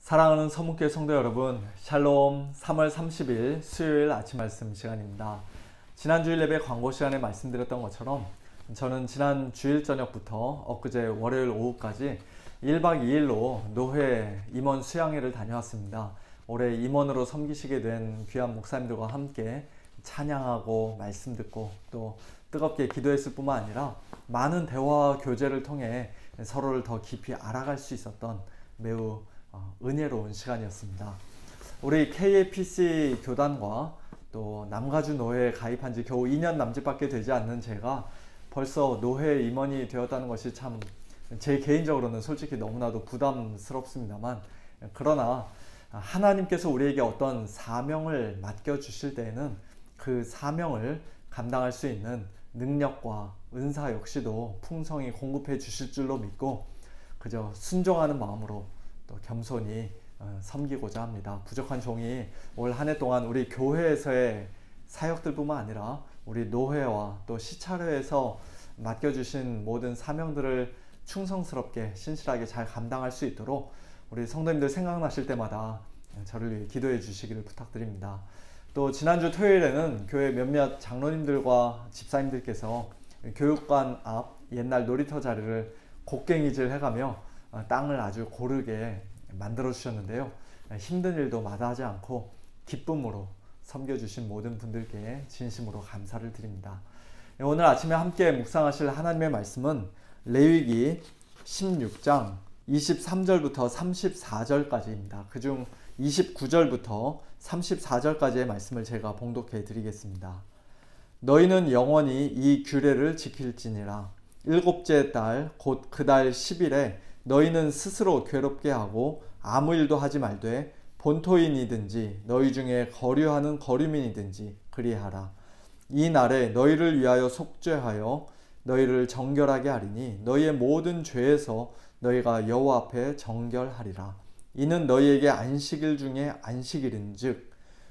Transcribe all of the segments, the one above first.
사랑하는 서문교회 성도 여러분, 샬롬. 3월 30일 수요일 아침 말씀 시간입니다. 지난 주일 예배 광고 시간에 말씀드렸던 것처럼 저는 지난 주일 저녁부터 엊그제 월요일 오후까지 1박 2일로 노회 임원 수양회를 다녀왔습니다. 올해 임원으로 섬기시게 된 귀한 목사님들과 함께 찬양하고 말씀 듣고 또 뜨겁게 기도했을 뿐만 아니라 많은 대화와 교제를 통해 서로를 더 깊이 알아갈 수 있었던 매우 은혜로운 시간이었습니다. 우리 KAPC 교단과 또 남가주 노회에 가입한 지 겨우 2년 남짓밖에 되지 않는 제가 벌써 노회 임원이 되었다는 것이 참 제 개인적으로는 솔직히 너무나도 부담스럽습니다만, 그러나 하나님께서 우리에게 어떤 사명을 맡겨주실 때에는 그 사명을 감당할 수 있는 능력과 은사 역시도 풍성히 공급해 주실 줄로 믿고 그저 순종하는 마음으로 또 겸손히 섬기고자 합니다. 부족한 종이 올 한 해 동안 우리 교회에서의 사역들뿐만 아니라 우리 노회와 또 시찰회에서 맡겨주신 모든 사명들을 충성스럽게 신실하게 잘 감당할 수 있도록 우리 성도님들 생각나실 때마다 저를 위해 기도해 주시기를 부탁드립니다. 또 지난주 토요일에는 교회 몇몇 장로님들과 집사님들께서 교육관 앞 옛날 놀이터 자리를 곡괭이질 해가며 땅을 아주 고르게 만들어 주셨는데요. 힘든 일도 마다하지 않고 기쁨으로 섬겨주신 모든 분들께 진심으로 감사를 드립니다. 오늘 아침에 함께 묵상하실 하나님의 말씀은 레위기 16장 23절부터 34절까지입니다. 그중 29절부터 34절까지의 말씀을 제가 봉독해 드리겠습니다. 너희는 영원히 이 규례를 지킬지니라. 일곱째 달 곧 그 달 10일에 너희는 스스로 괴롭게 하고 아무 일도 하지 말되 본토인이든지 너희 중에 거류하는 거류민이든지 그리하라. 이 날에 너희를 위하여 속죄하여 너희를 정결하게 하리니 너희의 모든 죄에서 너희가 여호와 앞에 정결하리라. 이는 너희에게 안식일 중에 안식일인즉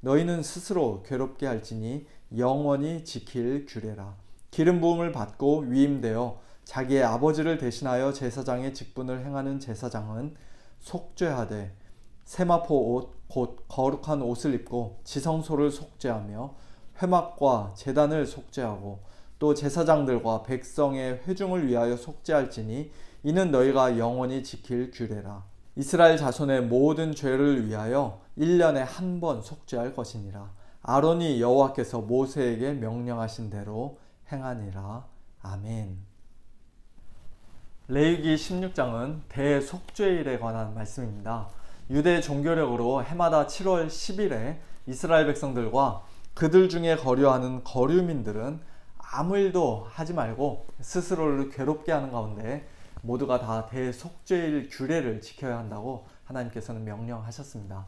너희는 스스로 괴롭게 할지니 영원히 지킬 규례라. 기름 부음을 받고 위임되어 자기의 아버지를 대신하여 제사장의 직분을 행하는 제사장은 속죄하되 세마포 옷 곧 거룩한 옷을 입고 지성소를 속죄하며 회막과 제단을 속죄하고 또 제사장들과 백성의 회중을 위하여 속죄할지니 이는 너희가 영원히 지킬 규례라. 이스라엘 자손의 모든 죄를 위하여 1년에 한 번 속죄할 것이니라. 아론이 여호와께서 모세에게 명령하신 대로 행하니라. 아멘. 레위기 16장은 대속죄일에 관한 말씀입니다. 유대 종교력으로 해마다 7월 10일에 이스라엘 백성들과 그들 중에 거류하는 거류민들은 아무 일도 하지 말고 스스로를 괴롭게 하는 가운데 모두가 다 대속죄일 규례를 지켜야 한다고 하나님께서는 명령하셨습니다.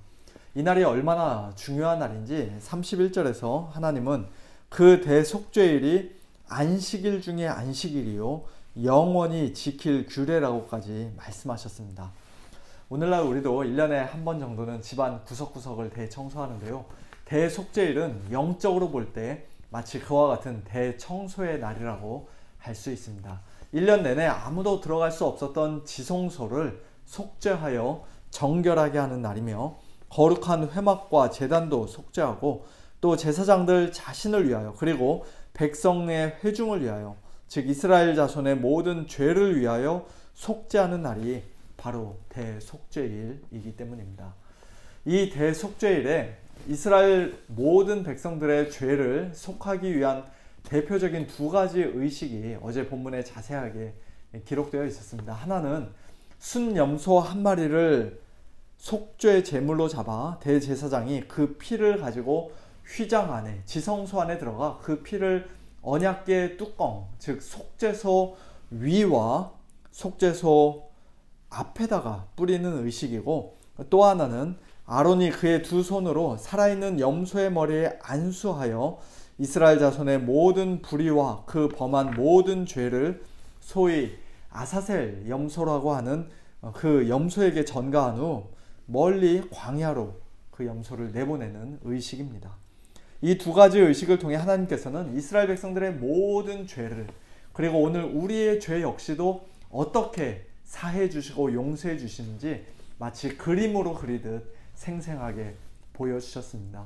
이 날이 얼마나 중요한 날인지 31절에서 하나님은 그 대속죄일이 안식일 중에 안식일이요 영원히 지킬 규례라고까지 말씀하셨습니다. 오늘날 우리도 1년에 한 번 정도는 집안 구석구석을 대청소하는데요. 대속죄일은 영적으로 볼 때 마치 그와 같은 대청소의 날이라고 할 수 있습니다. 1년 내내 아무도 들어갈 수 없었던 지성소를 속죄하여 정결하게 하는 날이며 거룩한 회막과 제단도 속죄하고 또 제사장들 자신을 위하여 그리고 백성의 회중을 위하여 즉 이스라엘 자손의 모든 죄를 위하여 속죄하는 날이 바로 대속죄일이기 때문입니다. 이 대속죄일에 이스라엘 모든 백성들의 죄를 속하기 위한 대표적인 두 가지 의식이 어제 본문에 자세하게 기록되어 있었습니다. 하나는 순염소 한 마리를 속죄 제물로 잡아 대제사장이 그 피를 가지고 휘장 안에 지성소 안에 들어가 그 피를 언약궤 뚜껑 즉 속죄소 위와 속죄소 앞에다가 뿌리는 의식이고, 또 하나는 아론이 그의 두 손으로 살아있는 염소의 머리에 안수하여 이스라엘 자손의 모든 불의와 그 범한 모든 죄를 소위 아사셀 염소라고 하는 그 염소에게 전가한 후 멀리 광야로 그 염소를 내보내는 의식입니다. 이 두 가지 의식을 통해 하나님께서는 이스라엘 백성들의 모든 죄를 그리고 오늘 우리의 죄 역시도 어떻게 사해 주시고 용서해 주시는지 마치 그림으로 그리듯 생생하게 보여주셨습니다.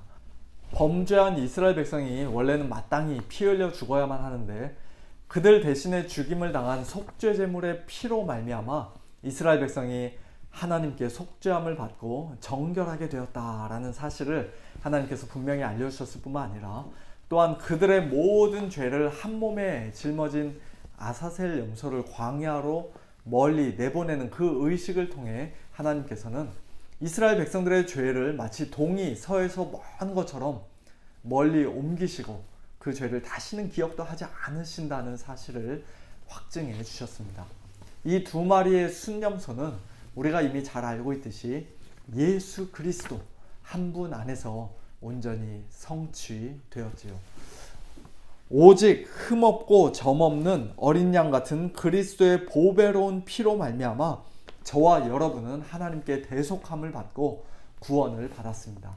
범죄한 이스라엘 백성이 원래는 마땅히 피 흘려 죽어야만 하는데 그들 대신에 죽임을 당한 속죄 제물의 피로 말미암아 이스라엘 백성이 하나님께 속죄함을 받고 정결하게 되었다라는 사실을 하나님께서 분명히 알려주셨을 뿐만 아니라 또한 그들의 모든 죄를 한 몸에 짊어진 아사셀 염소를 광야로 멀리 내보내는 그 의식을 통해 하나님께서는 이스라엘 백성들의 죄를 마치 동이 서에서 먼 것처럼 멀리 옮기시고 그 죄를 다시는 기억도 하지 않으신다는 사실을 확증해 주셨습니다. 이 두 마리의 순염소는 우리가 이미 잘 알고 있듯이 예수 그리스도 한 분 안에서 온전히 성취되었지요. 오직 흠없고 점없는 어린 양 같은 그리스도의 보배로운 피로 말미암아 저와 여러분은 하나님께 대속함을 받고 구원을 받았습니다.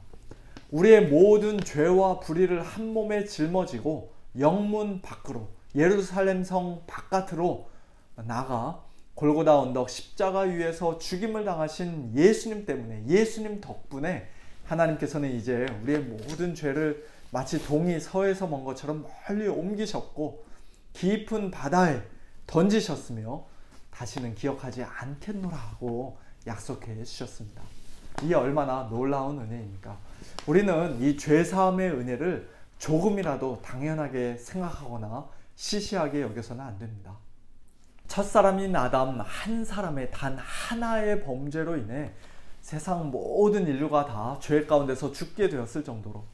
우리의 모든 죄와 불의를 한 몸에 짊어지고 영문 밖으로 예루살렘 성 바깥으로 나가 골고다 언덕 십자가 위에서 죽임을 당하신 예수님 때문에, 예수님 덕분에 하나님께서는 이제 우리의 모든 죄를 마치 동이 서에서 먼 것처럼 멀리 옮기셨고 깊은 바다에 던지셨으며 다시는 기억하지 않겠노라 하고 약속해 주셨습니다. 이게 얼마나 놀라운 은혜입니까? 우리는 이 죄사함의 은혜를 조금이라도 당연하게 생각하거나 시시하게 여겨서는 안 됩니다. 첫사람인 아담 한 사람의 단 하나의 범죄로 인해 세상 모든 인류가 다 죄 가운데서 죽게 되었을 정도로,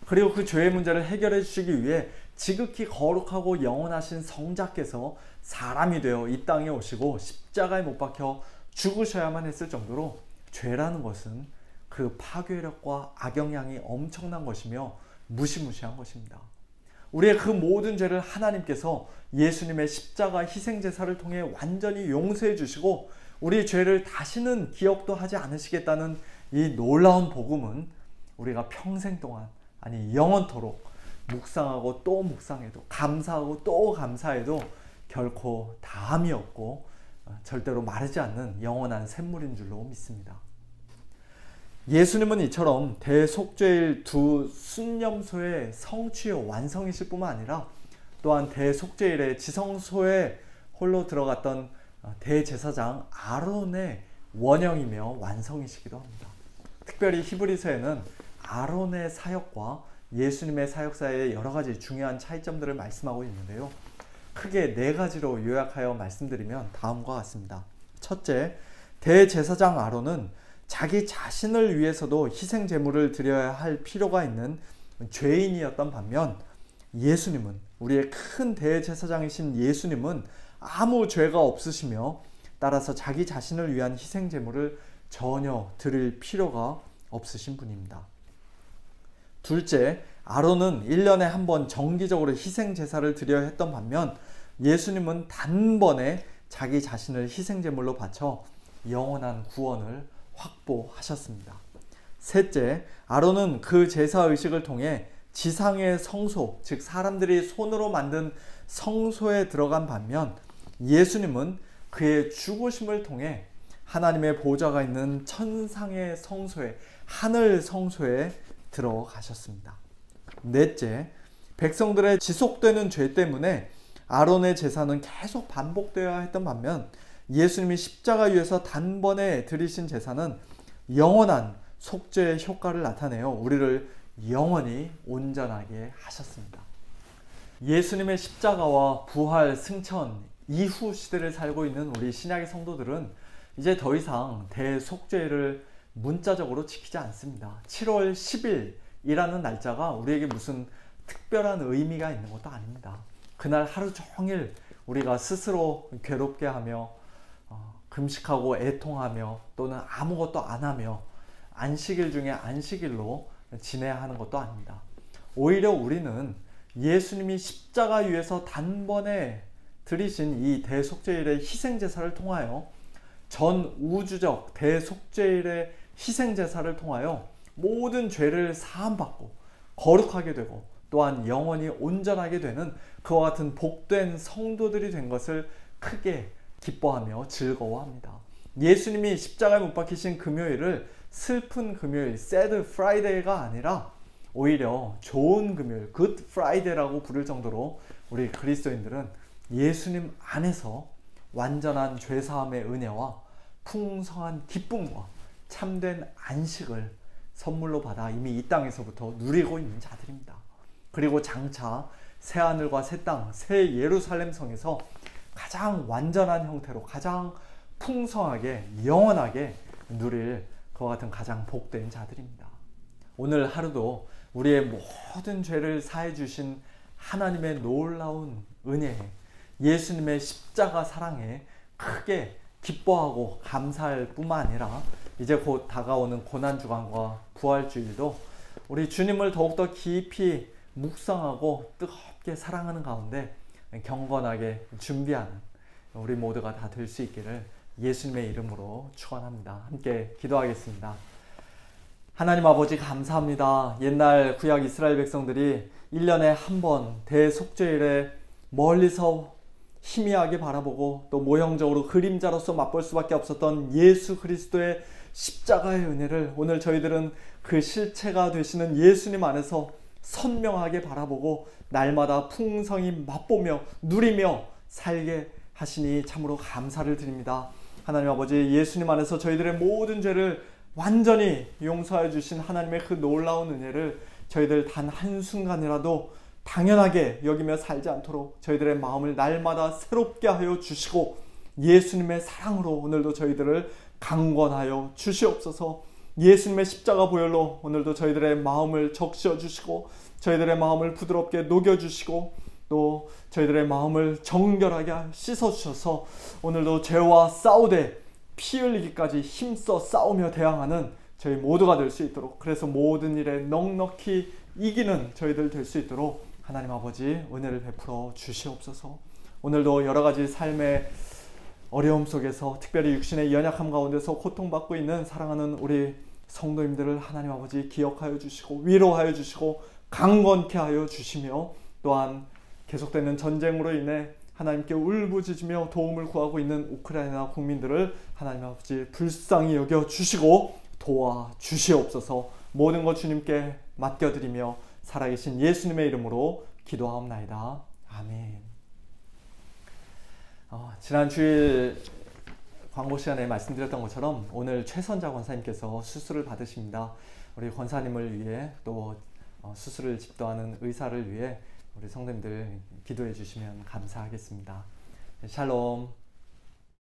그리고 그 죄의 문제를 해결해 주시기 위해 지극히 거룩하고 영원하신 성자께서 사람이 되어 이 땅에 오시고 십자가에 못 박혀 죽으셔야만 했을 정도로 죄라는 것은 그 파괴력과 악영향이 엄청난 것이며 무시무시한 것입니다. 우리의 그 모든 죄를 하나님께서 예수님의 십자가 희생제사를 통해 완전히 용서해 주시고 우리 죄를 다시는 기억도 하지 않으시겠다는 이 놀라운 복음은 우리가 평생 동안, 아니 영원토록 묵상하고 또 묵상해도, 감사하고 또 감사해도 결코 다함이 없고 절대로 마르지 않는 영원한 샘물인 줄로 믿습니다. 예수님은 이처럼 대속죄일 두 순염소의 성취요 완성이실 뿐만 아니라 또한 대속죄일의 지성소에 홀로 들어갔던 대제사장 아론의 원형이며 완성이시기도 합니다. 특별히 히브리서에는 아론의 사역과 예수님의 사역 사이의 여러 가지 중요한 차이점들을 말씀하고 있는데요. 크게 네 가지로 요약하여 말씀드리면 다음과 같습니다. 첫째, 대제사장 아론은 자기 자신을 위해서도 희생 제물을 드려야 할 필요가 있는 죄인이었던 반면 예수님은, 우리의 큰 대제사장이신 예수님은 아무 죄가 없으시며 따라서 자기 자신을 위한 희생 제물을 전혀 드릴 필요가 없으신 분입니다. 둘째, 아론은 1년에 한 번 정기적으로 희생 제사를 드려야 했던 반면 예수님은 단번에 자기 자신을 희생 제물로 바쳐 영원한 구원을 확보하셨습니다. 셋째, 아론은 그 제사 의식을 통해 지상의 성소, 즉 사람들이 손으로 만든 성소에 들어간 반면 예수님은 그의 죽으심을 통해 하나님의 보좌가 있는 천상의 성소에, 하늘 성소에 들어가셨습니다. 넷째, 백성들의 지속되는 죄 때문에 아론의 제사는 계속 반복되어야 했던 반면 예수님이 십자가 위에서 단번에 드리신 제사는 영원한 속죄의 효과를 나타내어 우리를 영원히 온전하게 하셨습니다. 예수님의 십자가와 부활, 승천 이후 시대를 살고 있는 우리 신약의 성도들은 이제 더 이상 대속죄를 문자적으로 지키지 않습니다. 7월 10일이라는 날짜가 우리에게 무슨 특별한 의미가 있는 것도 아닙니다. 그날 하루 종일 우리가 스스로 괴롭게 하며 금식하고 애통하며 또는 아무것도 안 하며 안식일 중에 안식일로 지내야 하는 것도 아닙니다. 오히려 우리는 예수님이 십자가 위에서 단번에 드리신 이 대속죄일의 희생제사를 통하여 전 우주적 대속죄일의 희생제사를 통하여 모든 죄를 사함받고 거룩하게 되고 또한 영원히 온전하게 되는 그와 같은 복된 성도들이 된 것을 크게 기뻐하며 즐거워합니다. 예수님이 십자가에 못 박히신 금요일을 슬픈 금요일, sad Friday가 아니라 오히려 좋은 금요일, good Friday라고 부를 정도로 우리 그리스도인들은 예수님 안에서 완전한 죄사함의 은혜와 풍성한 기쁨과 참된 안식을 선물로 받아 이미 이 땅에서부터 누리고 있는 자들입니다. 그리고 장차 새하늘과 새 땅, 새 예루살렘 성에서 가장 완전한 형태로 가장 풍성하게 영원하게 누릴 그와 같은 가장 복된 자들입니다. 오늘 하루도 우리의 모든 죄를 사해 주신 하나님의 놀라운 은혜에, 예수님의 십자가 사랑에 크게 기뻐하고 감사할 뿐만 아니라 이제 곧 다가오는 고난주간과 부활주일도 우리 주님을 더욱더 깊이 묵상하고 뜨겁게 사랑하는 가운데 경건하게 준비하는 우리 모두가 다 될 수 있기를 예수님의 이름으로 축원합니다. 함께 기도하겠습니다. 하나님 아버지 감사합니다. 옛날 구약 이스라엘 백성들이 1년에 한 번 대속죄일에 멀리서 희미하게 바라보고 또 모형적으로 그림자로서 맛볼 수밖에 없었던 예수 그리스도의 십자가의 은혜를 오늘 저희들은 그 실체가 되시는 예수님 안에서 선명하게 바라보고 날마다 풍성히 맛보며 누리며 살게 하시니 참으로 감사를 드립니다. 하나님 아버지, 예수님 안에서 저희들의 모든 죄를 완전히 용서해 주신 하나님의 그 놀라운 은혜를 저희들 단 한순간이라도 당연하게 여기며 살지 않도록 저희들의 마음을 날마다 새롭게 하여 주시고 예수님의 사랑으로 오늘도 저희들을 강권하여 주시옵소서. 예수님의 십자가 보혈로 오늘도 저희들의 마음을 적셔 주시고 저희들의 마음을 부드럽게 녹여 주시고 또 저희들의 마음을 정결하게 씻어 주셔서 오늘도 죄와 싸우되 피 흘리기까지 힘써 싸우며 대항하는 저희 모두가 될 수 있도록, 그래서 모든 일에 넉넉히 이기는 저희들 될 수 있도록 하나님 아버지 은혜를 베풀어 주시옵소서. 오늘도 여러가지 삶의 어려움 속에서 특별히 육신의 연약함 가운데서 고통받고 있는 사랑하는 우리 성도님들을 하나님 아버지 기억하여 주시고 위로하여 주시고 강건케 하여 주시며, 또한 계속되는 전쟁으로 인해 하나님께 울부짖으며 도움을 구하고 있는 우크라이나 국민들을 하나님 아버지 불쌍히 여겨 주시고 도와 주시옵소서. 모든 것 주님께 맡겨드리며 살아계신 예수님의 이름으로 기도하옵나이다. 아멘. 지난 주일 광고 시간에 말씀드렸던 것처럼 오늘 최선자 권사님께서 수술을 받으십니다. 우리 권사님을 위해 또 수술을 집도하는 의사를 위해 우리 성도님들 기도해 주시면 감사하겠습니다. 샬롬.